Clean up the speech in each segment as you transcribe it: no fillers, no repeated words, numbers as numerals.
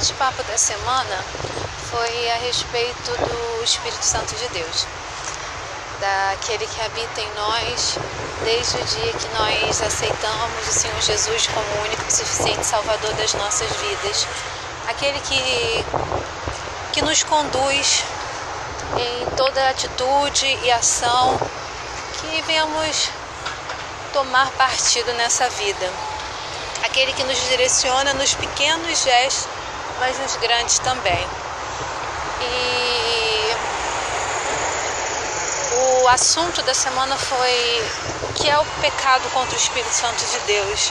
bate-papo da semana foi a respeito do Espírito Santo de Deus, daquele que habita em nós desde o dia que nós aceitamos o Senhor Jesus como o único e suficiente Salvador das nossas vidas, aquele que nos conduz em toda atitude e ação que venhamos tomar partido nessa vida, aquele que nos direciona nos pequenos gestos, mas nos grandes também. E o assunto da semana foi o que é o pecado contra o Espírito Santo de Deus.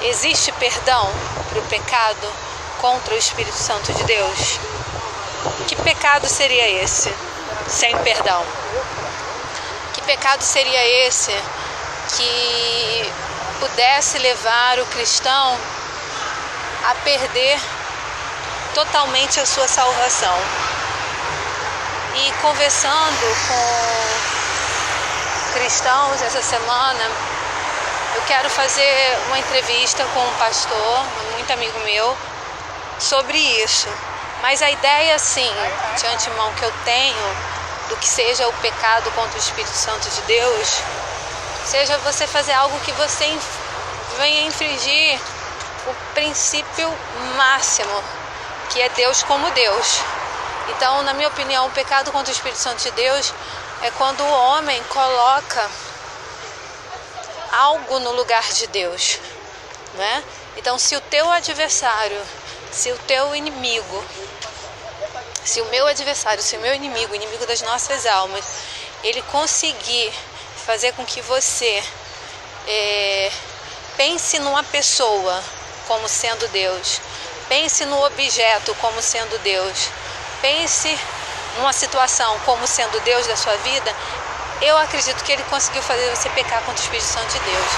Existe perdão para o pecado contra o Espírito Santo de Deus? Que pecado seria esse sem perdão? Que pecado seria esse que pudesse levar o cristão a perder totalmente a sua salvação? E conversando com cristãos essa semana, eu quero fazer uma entrevista com um pastor, muito amigo meu, sobre isso. Mas a ideia, assim, de antemão que eu tenho do que seja o pecado contra o Espírito Santo de Deus, seja você fazer algo que você venha infringir o princípio máximo, que é Deus como Deus. Então, na minha opinião, o pecado contra o Espírito Santo de Deus é quando o homem coloca algo no lugar de Deus, né? Então, se o teu adversário, se o teu inimigo, se o meu adversário, se o meu inimigo, o inimigo das nossas almas, ele conseguir fazer com que você pense numa pessoa como sendo Deus, pense no objeto como sendo Deus, pense numa situação como sendo Deus da sua vida, eu acredito que ele conseguiu fazer você pecar contra o Espírito Santo de Deus.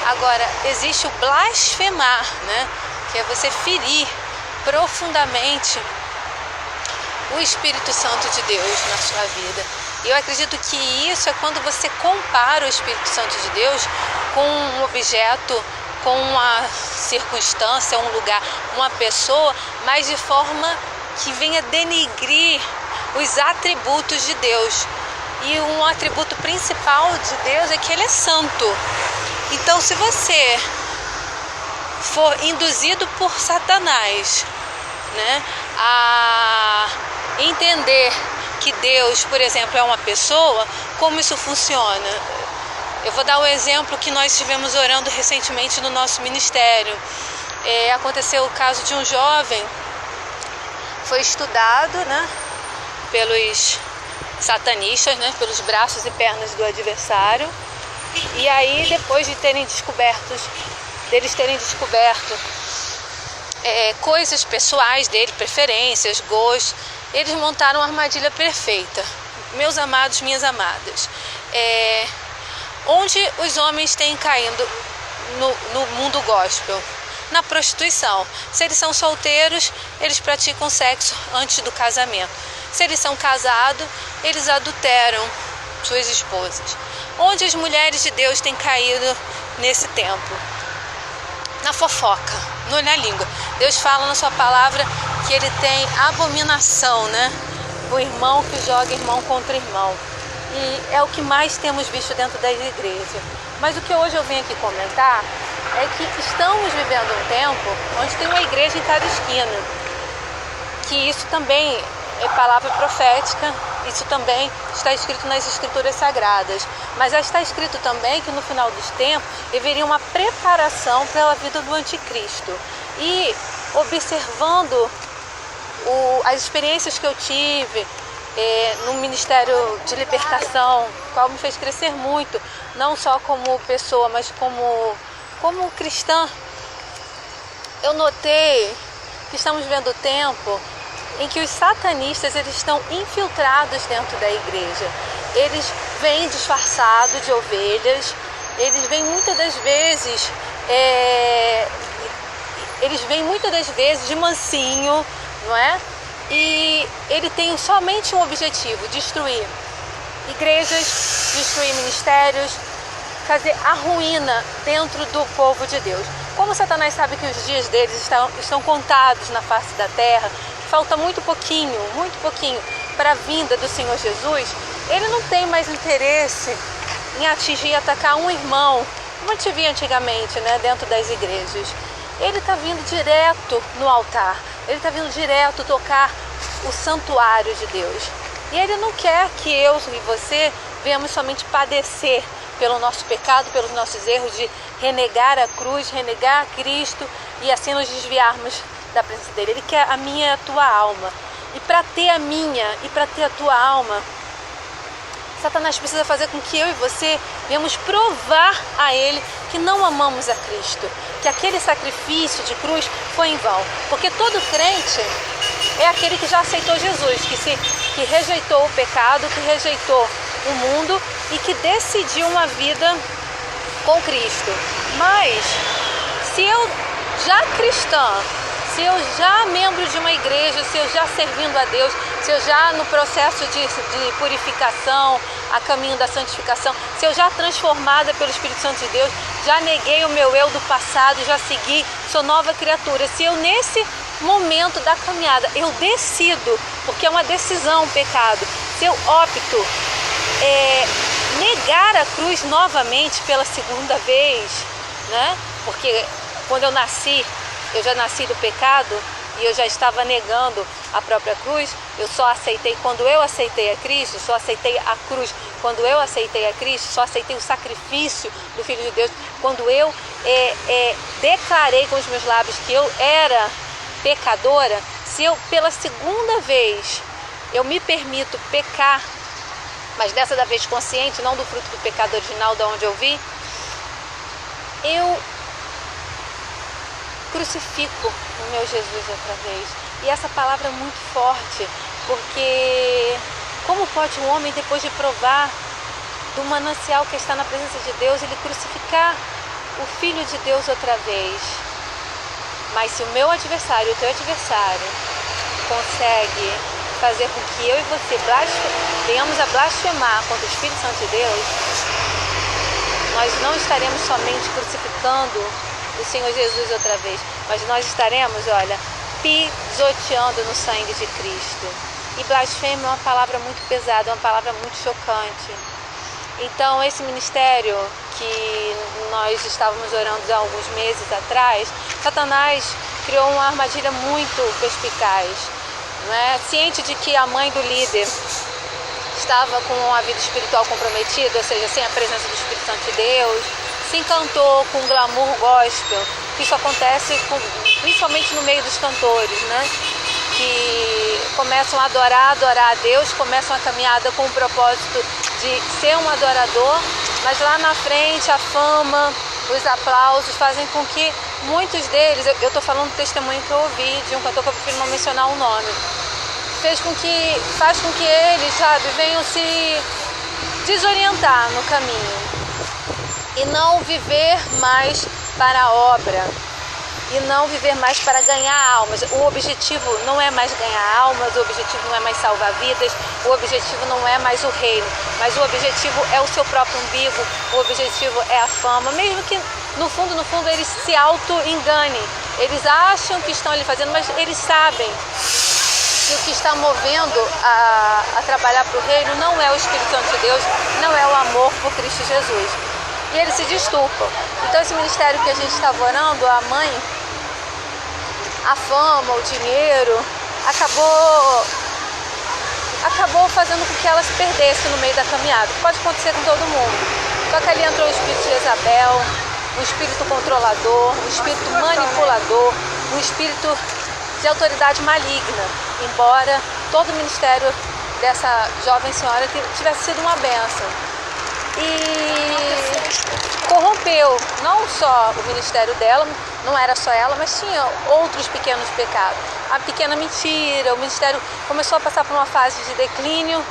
Agora, existe o blasfemar, né? Que é você ferir profundamente o Espírito Santo de Deus na sua vida. E eu acredito que isso é quando você compara o Espírito Santo de Deus com um objeto, com uma circunstância, um lugar, uma pessoa, mas de forma que venha denigrir os atributos de Deus. E um atributo principal de Deus é que Ele é santo. Então, se você for induzido por Satanás, né, a entender que Deus, por exemplo, é uma pessoa, como isso funciona? Eu vou dar o exemplo que nós estivemos orando recentemente no nosso ministério. Aconteceu o caso de um jovem, foi estudado, né, pelos satanistas, né, pelos braços e pernas do adversário, e aí depois de deles terem descoberto coisas pessoais dele, preferências, gostos, eles montaram uma armadilha perfeita. Meus amados, minhas amadas, onde os homens têm caído no mundo gospel? Na prostituição. Se eles são solteiros, eles praticam sexo antes do casamento. Se eles são casados, eles adulteram suas esposas. Onde as mulheres de Deus têm caído nesse tempo? Na fofoca, na língua. Deus fala na sua palavra que ele tem abominação, né? O irmão que joga irmão contra irmão. E é o que mais temos visto dentro da igreja. Mas o que hoje eu venho aqui comentar é que estamos vivendo um tempo onde tem uma igreja em cada esquina. Que isso também é palavra profética, isso também está escrito nas escrituras sagradas. Mas já está escrito também que no final dos tempos haveria uma preparação pela vida do anticristo. E observando as experiências que eu tive no Ministério de Libertação, qual me fez crescer muito, não só como pessoa, mas como cristã, eu notei que estamos vivendo o tempo em que os satanistas eles estão infiltrados dentro da igreja. Eles vêm disfarçados de ovelhas, eles vêm muitas das vezes de mansinho, não é? E ele tem somente um objetivo: destruir igrejas, destruir ministérios, fazer a ruína dentro do povo de Deus. Como Satanás sabe que os dias deles estão contados na face da terra, falta muito pouquinho para a vinda do Senhor Jesus, ele não tem mais interesse em atingir e atacar um irmão, como a gente via antigamente, né, dentro das igrejas. Ele está vindo direto no altar, ele está vindo direto tocar o santuário de Deus. E ele não quer que eu e você venhamos somente padecer pelo nosso pecado, pelos nossos erros, de renegar a cruz, renegar Cristo e assim nos desviarmos da presença dele. Ele quer a minha e a tua alma. E para ter a minha e para ter a tua alma, Satanás precisa fazer com que eu e você venhamos provar a ele que não amamos a Cristo, que aquele sacrifício de cruz foi em vão. Porque todo crente é aquele que já aceitou Jesus, que rejeitou o pecado, que rejeitou o mundo e que decidiu uma vida com Cristo. Mas se eu já cristã, se eu já membro de uma igreja, se eu já servindo a Deus, se eu já no processo de purificação, a caminho da santificação, se eu já transformada pelo Espírito Santo de Deus, já neguei o meu eu do passado, já segui, sou nova criatura. Se eu nesse momento da caminhada eu decido, porque é uma decisão, um pecado, se eu opto negar a cruz novamente pela segunda vez, né? Porque quando eu nasci, eu já nasci do pecado e eu já estava negando a própria cruz. Eu só aceitei quando eu aceitei a Cristo, só aceitei a cruz quando eu aceitei a Cristo, só aceitei o sacrifício do Filho de Deus quando eu declarei com os meus lábios que eu era pecadora. Se eu pela segunda vez eu me permito pecar, mas dessa vez consciente, não do fruto do pecado original de onde eu vi, eu crucifico o meu Jesus outra vez. E essa palavra é muito forte, porque como pode um homem, depois de provar do manancial que está na presença de Deus, ele crucificar o Filho de Deus outra vez? Mas se o meu adversário, o teu adversário, consegue fazer com que eu e você venhamos a blasfemar contra o Espírito Santo de Deus, nós não estaremos somente crucificando o Senhor Jesus outra vez, mas nós estaremos, olha, pisoteando no sangue de Cristo. E blasfêmia é uma palavra muito pesada, é uma palavra muito chocante. Então esse ministério que nós estávamos orando há alguns meses atrás, Satanás criou uma armadilha muito perspicaz, né? Ciente de que a mãe do líder estava com uma vida espiritual comprometida, ou seja, sem a presença do Espírito Santo de Deus, se encantou com o glamour gospel, que isso acontece principalmente no meio dos cantores, né? Que começam a adorar a Deus, começam a caminhada com o propósito de ser um adorador, mas lá na frente a fama, os aplausos fazem com que muitos deles, eu estou falando do testemunho que eu ouvi de um cantor que eu prefiro não mencionar o nome, faz com que eles, sabe, venham se desorientar no caminho e não viver mais para a obra, e não viver mais para ganhar almas. O objetivo não é mais ganhar almas, o objetivo não é mais salvar vidas, o objetivo não é mais o reino, mas o objetivo é o seu próprio umbigo, o objetivo é a fama, mesmo que no fundo eles se auto-enganem, eles acham que estão ali fazendo, mas eles sabem que o que está movendo a trabalhar para o reino não é o Espírito Santo de Deus, não é o amor por Cristo Jesus. E eles se desculpam. Então esse ministério que a gente estava orando, a mãe, a fama, o dinheiro, acabou fazendo com que ela se perdesse no meio da caminhada. Pode acontecer com todo mundo. Só que ali entrou o espírito de Jezabel, um espírito controlador, um espírito manipulador, um espírito de autoridade maligna. Embora todo o ministério dessa jovem senhora tivesse sido uma bênção. E corrompeu não só o ministério dela, não era só ela, mas tinha outros pequenos pecados. A pequena mentira, o ministério começou a passar por uma fase de declínio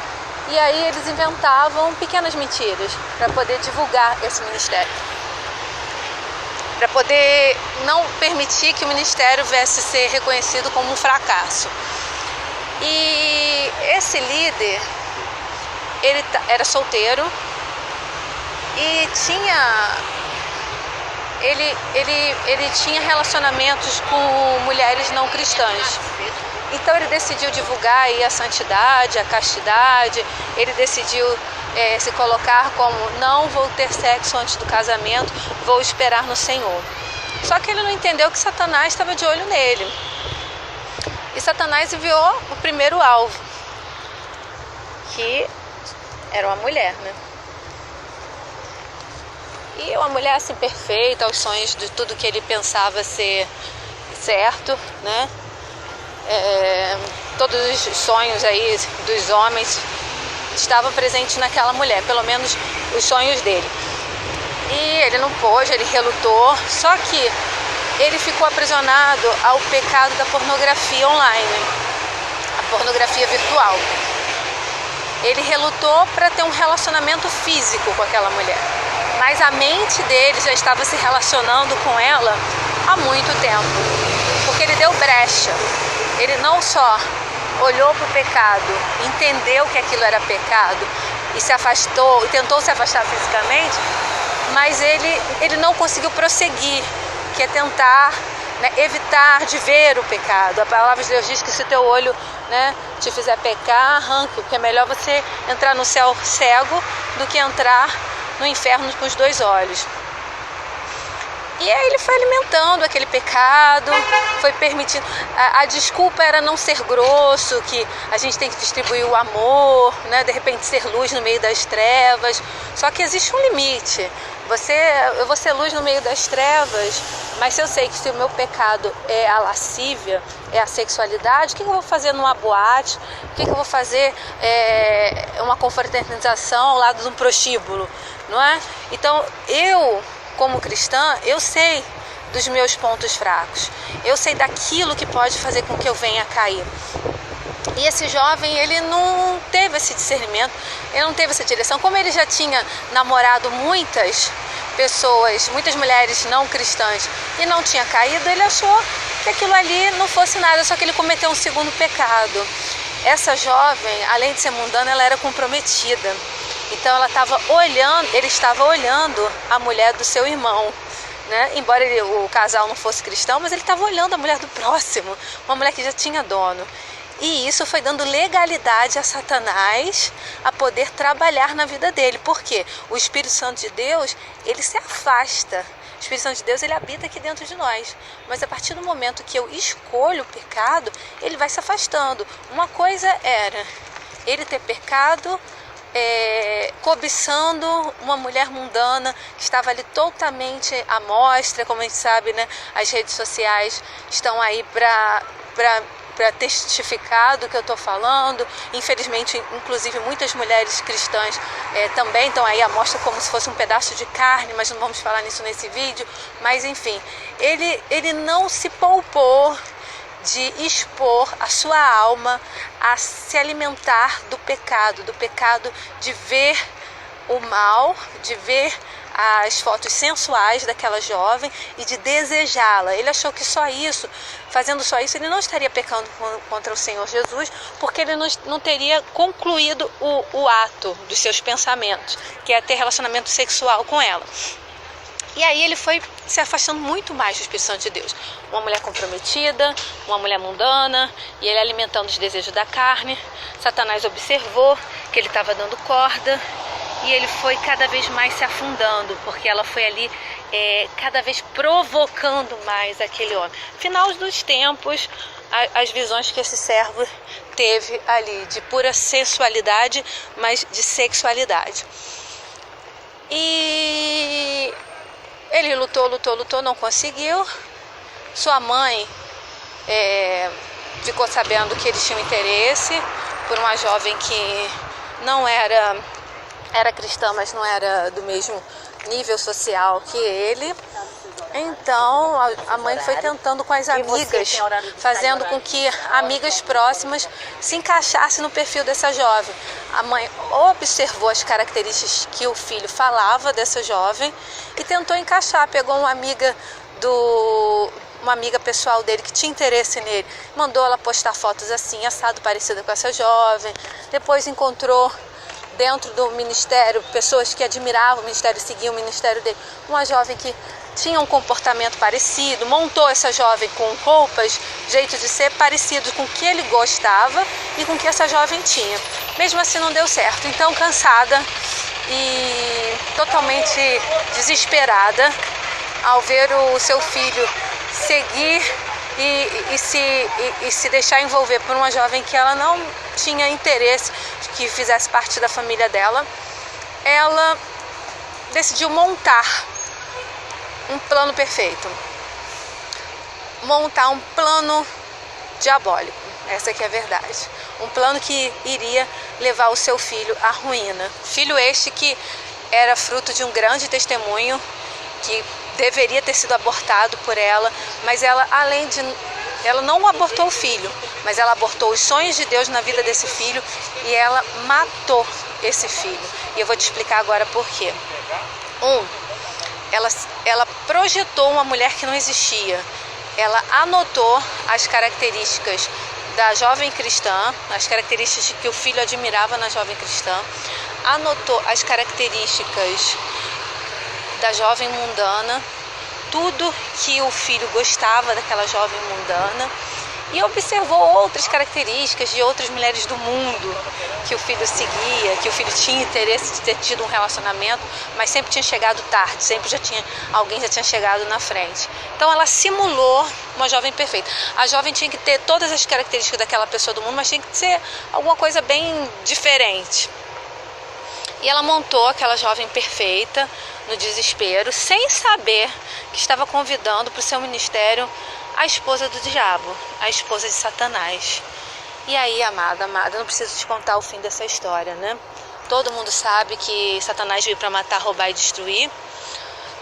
e aí eles inventavam pequenas mentiras para poder divulgar esse ministério, para poder não permitir que o ministério viesse a ser reconhecido como um fracasso. E esse líder, ele era solteiro, e ele tinha relacionamentos com mulheres não cristãs. Então ele decidiu divulgar aí a santidade, a castidade, ele decidiu se colocar como: não vou ter sexo antes do casamento, vou esperar no Senhor. Só que ele não entendeu que Satanás estava de olho nele. E Satanás enviou o primeiro alvo, que era uma mulher, né? E uma mulher assim perfeita, aos sonhos de tudo que ele pensava ser certo, né? Todos os sonhos aí dos homens estavam presentes naquela mulher, pelo menos os sonhos dele. E ele não pôde, ele relutou, só que ele ficou aprisionado ao pecado da pornografia online, a pornografia virtual. Ele relutou para ter um relacionamento físico com aquela mulher, mas a mente dele já estava se relacionando com ela há muito tempo, porque ele deu brecha. Ele não só olhou para o pecado, entendeu que aquilo era pecado e se afastou, tentou se afastar fisicamente, mas ele não conseguiu prosseguir, que é tentar, né, evitar de ver o pecado. A palavra de Deus diz que se teu olho, né, te fizer pecar, arranque, porque é melhor você entrar no céu cego do que entrar no inferno com os dois olhos. E aí ele foi alimentando aquele pecado, foi permitindo. A desculpa era não ser grosso, que a gente tem que distribuir o amor, né? De repente ser luz no meio das trevas. Só que existe um limite. Eu vou ser luz no meio das trevas, mas se eu sei que se o meu pecado é a lascívia, é a sexualidade, o que eu vou fazer numa boate? O que eu vou fazer uma confraternização ao lado de um prostíbulo, não é? Então como cristã, eu sei dos meus pontos fracos. Eu sei daquilo que pode fazer com que eu venha a cair. E esse jovem, ele não teve esse discernimento, ele não teve essa direção. Como ele já tinha namorado muitas pessoas, muitas mulheres não cristãs e não tinha caído, ele achou que aquilo ali não fosse nada, só que ele cometeu um segundo pecado. Essa jovem, além de ser mundana, ela era comprometida. Então ele estava olhando a mulher do seu irmão, né? Embora o casal não fosse cristão, mas ele estava olhando a mulher do próximo, uma mulher que já tinha dono. E isso foi dando legalidade a Satanás a poder trabalhar na vida dele. Por quê? O Espírito Santo de Deus, ele se afasta. O Espírito Santo de Deus, ele habita aqui dentro de nós. Mas a partir do momento que eu escolho o pecado, ele vai se afastando. Uma coisa era ele ter pecado, cobiçando uma mulher mundana que estava ali totalmente à mostra, como a gente sabe, né? As redes sociais estão aí para testificar do que eu estou falando. Infelizmente, inclusive muitas mulheres cristãs também estão aí à mostra como se fosse um pedaço de carne, mas não vamos falar nisso nesse vídeo. Mas enfim, ele não se poupou de expor a sua alma a se alimentar do pecado de ver o mal, de ver as fotos sensuais daquela jovem e de desejá-la. Ele achou que fazendo só isso, ele não estaria pecando contra o Senhor Jesus, porque ele não teria concluído o ato dos seus pensamentos, que é ter relacionamento sexual com ela. E aí ele foi se afastando muito mais do Espírito Santo de Deus. Uma mulher comprometida, uma mulher mundana, e ele alimentando os desejos da carne. Satanás observou que ele estava dando corda, e ele foi cada vez mais se afundando, porque ela foi ali cada vez provocando mais aquele homem. Final dos tempos, as visões que esse servo teve ali, de pura sensualidade, mas de sexualidade. E ele lutou, não conseguiu. Sua mãe ficou sabendo que eles tinham interesse por uma jovem que não era cristã, mas não era do mesmo nível social que ele. Então a mãe foi tentando com as amigas, fazendo com que amigas próximas se encaixassem no perfil dessa jovem. A mãe observou as características que o filho falava dessa jovem e tentou encaixar. Pegou uma amiga pessoal dele que tinha interesse nele, mandou ela postar fotos assim, assado, parecida com essa jovem. Depois encontrou dentro do ministério, pessoas que admiravam o ministério, seguiam o ministério dele, uma jovem que tinha um comportamento parecido, montou essa jovem com roupas, jeito de ser parecido com o que ele gostava e com o que essa jovem tinha. Mesmo assim não deu certo, então cansada e totalmente desesperada ao ver o seu filho seguir e se deixar envolver por uma jovem que ela não tinha interesse que fizesse parte da família dela, ela decidiu montar um plano perfeito, montar um plano diabólico, essa que é a verdade, um plano que iria levar o seu filho à ruína. Filho este que era fruto de um grande testemunho, que deveria ter sido abortado por ela, mas ela, ela não abortou o filho, mas ela abortou os sonhos de Deus na vida desse filho e ela matou esse filho. E eu vou te explicar agora por quê. Ela projetou uma mulher que não existia. Ela anotou as características da jovem cristã, as características que o filho admirava na jovem cristã, anotou as características da jovem mundana, tudo que o filho gostava daquela jovem mundana, e observou outras características de outras mulheres do mundo que o filho seguia, que o filho tinha interesse de ter tido um relacionamento, mas sempre tinha chegado tarde, sempre alguém já tinha chegado na frente. Então ela simulou uma jovem perfeita. A jovem tinha que ter todas as características daquela pessoa do mundo, mas tinha que ser alguma coisa bem diferente. E ela montou aquela jovem perfeita no desespero, sem saber que estava convidando para o seu ministério a esposa do diabo, a esposa de Satanás. E aí, amada, não preciso te contar o fim dessa história, né? Todo mundo sabe que Satanás veio para matar, roubar e destruir.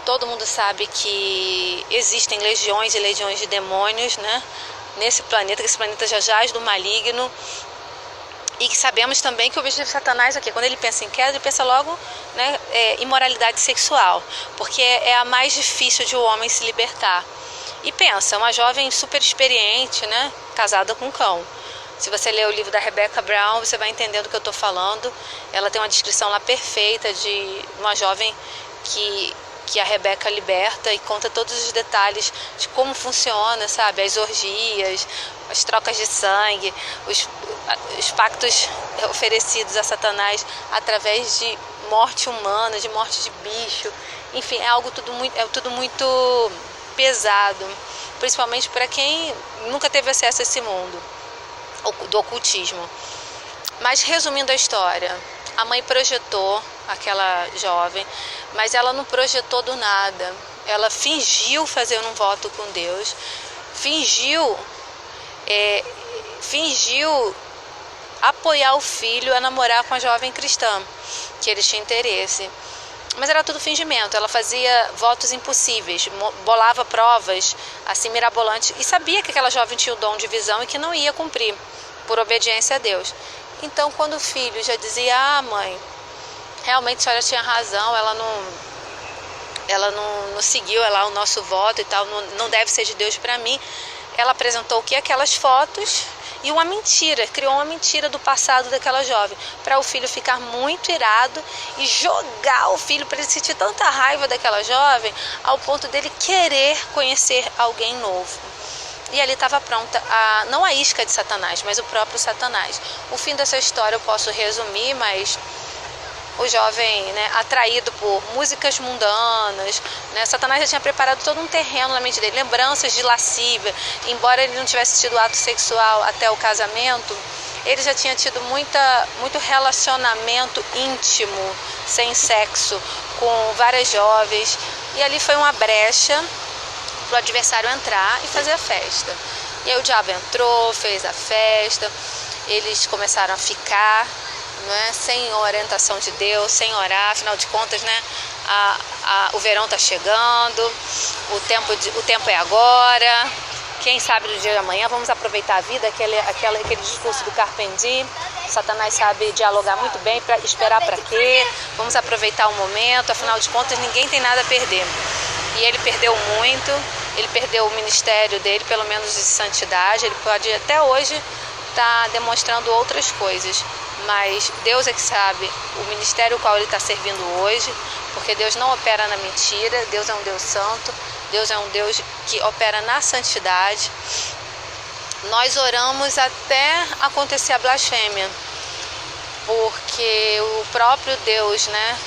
Todo mundo sabe que existem legiões e legiões de demônios, né? Nesse planeta, que esse planeta já jaz do maligno. E que sabemos também que o objetivo de Satanás aqui, quando ele pensa em queda, ele pensa logo, né, imoralidade sexual, porque é a mais difícil de o homem se libertar. E pensa, uma jovem super experiente, né, casada com um cão. Se você ler o livro da Rebecca Brown, você vai entender do que eu estou falando. Ela tem uma descrição lá perfeita de uma jovem que a Rebecca liberta e conta todos os detalhes de como funciona, sabe? As orgias, as trocas de sangue, os pactos oferecidos a Satanás através de morte humana, de morte de bicho. Enfim, é tudo muito pesado, principalmente para quem nunca teve acesso a esse mundo do ocultismo. Mas resumindo a história, a mãe projetou aquela jovem, mas ela não projetou do nada. Ela fingiu fazer um voto com Deus, fingiu apoiar o filho a namorar com a jovem cristã, que ele tinha interesse. Mas era tudo fingimento. Ela fazia votos impossíveis, bolava provas assim mirabolantes e sabia que aquela jovem tinha o dom de visão e que não ia cumprir por obediência a Deus. Então, quando o filho já dizia: mãe, realmente a senhora tinha razão, ela não seguiu o nosso voto e tal, não deve ser de Deus para mim. Ela apresentou o que? Aquelas fotos e uma mentira, criou uma mentira do passado daquela jovem, para o filho ficar muito irado e jogar o filho, para ele sentir tanta raiva daquela jovem, ao ponto dele querer conhecer alguém novo. E ali estava pronta, não a isca de Satanás, mas o próprio Satanás. O fim dessa história eu posso resumir, mas o jovem, né, atraído por músicas mundanas, né, Satanás já tinha preparado todo um terreno na mente dele, lembranças de lascívia. Embora ele não tivesse tido ato sexual até o casamento, ele já tinha tido muito relacionamento íntimo, sem sexo, com várias jovens. E ali foi uma brecha para o adversário entrar e fazer a festa. E aí o diabo entrou, fez a festa, eles começaram a ficar, né, sem orientação de Deus, sem orar. Afinal de contas, né, o verão está chegando, o tempo é agora, quem sabe do dia de amanhã, vamos aproveitar a vida, aquele discurso do Carpentier. Satanás sabe dialogar muito bem, para esperar para quê? Vamos aproveitar o momento, afinal de contas ninguém tem nada a perder. E ele perdeu muito, ele perdeu o ministério dele, pelo menos de santidade. Ele pode até hoje está demonstrando outras coisas. Mas Deus é que sabe o ministério ao qual ele está servindo hoje, porque Deus não opera na mentira, Deus é um Deus santo, Deus é um Deus que opera na santidade. Nós oramos até acontecer a blasfêmia, porque o próprio Deus, né,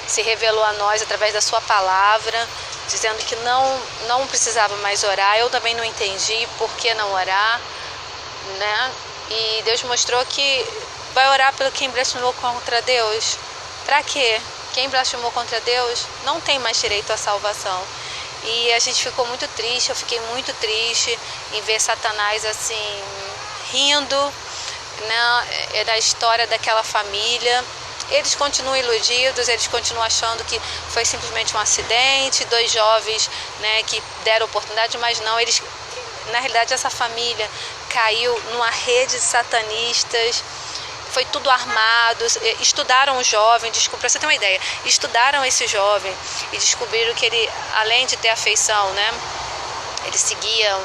se revelou a nós através da sua palavra, dizendo que não precisava mais orar. Eu também não entendi por que não orar, né? E Deus mostrou que vai orar pelo quem blasfemou contra Deus. Para quê? Quem blasfemou contra Deus não tem mais direito à salvação. E a gente ficou muito triste, eu fiquei muito triste em ver Satanás assim, rindo, né, da história daquela família. Eles continuam iludidos, eles continuam achando que foi simplesmente um acidente, 2 jovens, né, que deram oportunidade, mas não, eles, na realidade essa família caiu numa rede de satanistas, foi tudo armado. Estudaram o jovem, para você ter uma ideia, estudaram esse jovem e descobriram que ele, além de ter afeição, né, ele seguia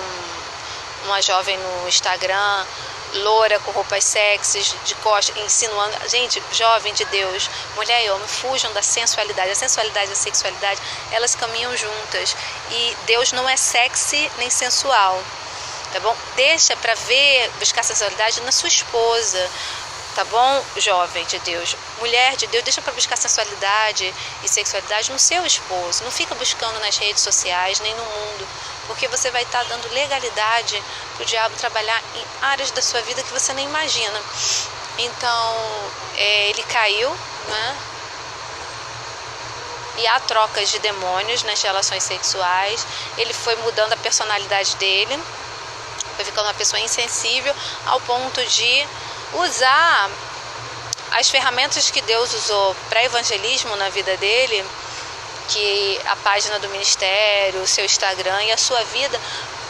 uma jovem no Instagram, loura, com roupas sexys, de costas, insinuando. Gente, jovem de Deus, mulher e homem, fujam da sensualidade. A sensualidade e a sexualidade, elas caminham juntas. E Deus não é sexy nem sensual, tá bom? Deixa para ver, buscar sensualidade na sua esposa, tá bom, jovem de Deus, mulher de Deus, deixa para buscar sensualidade e sexualidade no seu esposo. Não fica buscando nas redes sociais, nem no mundo, porque você vai estar dando legalidade para o diabo trabalhar em áreas da sua vida que você nem imagina. Então, ele caiu, né? E há trocas de demônios nas relações sexuais. Ele foi mudando a personalidade dele, foi ficando uma pessoa insensível ao ponto de usar as ferramentas que Deus usou para evangelismo na vida dele, que a página do ministério, o seu Instagram e a sua vida,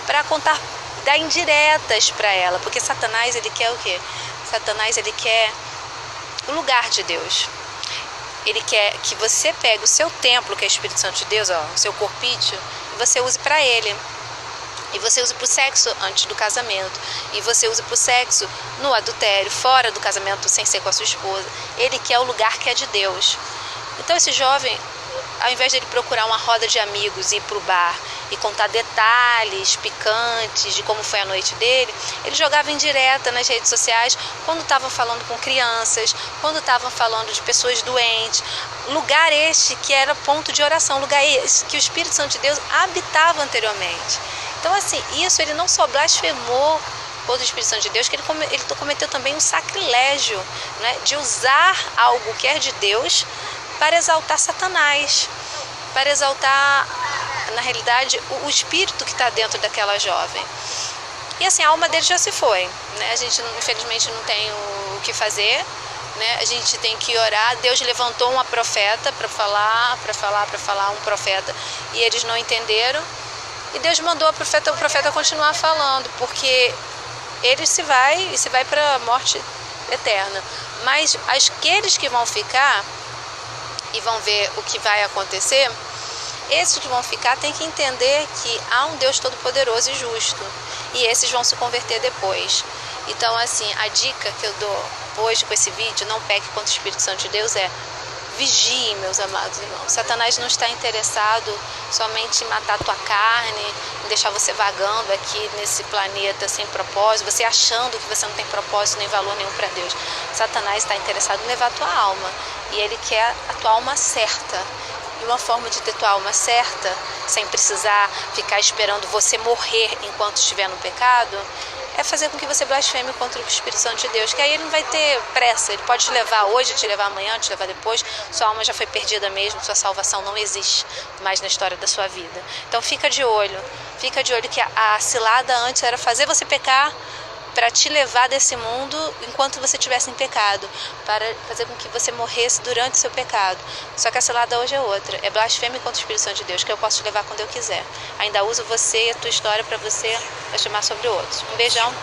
para contar, dar indiretas para ela, porque Satanás, ele quer o quê? Satanás, ele quer o lugar de Deus. Ele quer que você pegue o seu templo, que é o Espírito Santo de Deus, o seu corpício, e você use para ele. E você usa para o sexo antes do casamento. E você usa para o sexo no adultério, fora do casamento, sem ser com a sua esposa. Ele quer o lugar que é de Deus. Então esse jovem, ao invés de ele procurar uma roda de amigos e ir para o bar e contar detalhes picantes de como foi a noite dele, ele jogava indireta nas redes sociais quando estavam falando com crianças, quando estavam falando de pessoas doentes. Lugar este que era ponto de oração, lugar este que o Espírito Santo de Deus habitava anteriormente. Então, assim, isso ele não só blasfemou contra o Espírito Santo de Deus, que ele cometeu também um sacrilégio, né, de usar algo que é de Deus para exaltar Satanás, para exaltar, na realidade, o espírito que está dentro daquela jovem. E assim, a alma dele já se foi, né? A gente, infelizmente, não tem o que fazer, né? A gente tem que orar. Deus levantou uma profeta para falar, um profeta, e eles não entenderam. E Deus mandou o profeta continuar falando, porque ele se vai para a morte eterna. Mas aqueles que vão ficar e vão ver o que vai acontecer, esses que vão ficar têm que entender que há um Deus todo-poderoso e justo. E esses vão se converter depois. Então, assim, a dica que eu dou hoje com esse vídeo, não peque contra o Espírito Santo de Deus, vigie, meus amados irmãos. Satanás não está interessado somente em matar a tua carne, em deixar você vagando aqui nesse planeta sem propósito, você achando que você não tem propósito nem valor nenhum para Deus. Satanás está interessado em levar a tua alma, e ele quer a tua alma certa. E uma forma de ter tua alma certa, sem precisar ficar esperando você morrer enquanto estiver no pecado, é fazer com que você blasfeme contra o Espírito Santo de Deus, que aí ele não vai ter pressa, ele pode te levar hoje, te levar amanhã, te levar depois, sua alma já foi perdida mesmo, sua salvação não existe mais na história da sua vida. Então fica de olho que a cilada antes era fazer você pecar, para te levar desse mundo enquanto você estivesse em pecado, para fazer com que você morresse durante o seu pecado. Só que a cilada hoje é outra, é blasfêmia contra o Espírito Santo de Deus, que eu posso te levar quando eu quiser. Ainda uso você e a tua história para você blasfemar sobre outros. Um beijão.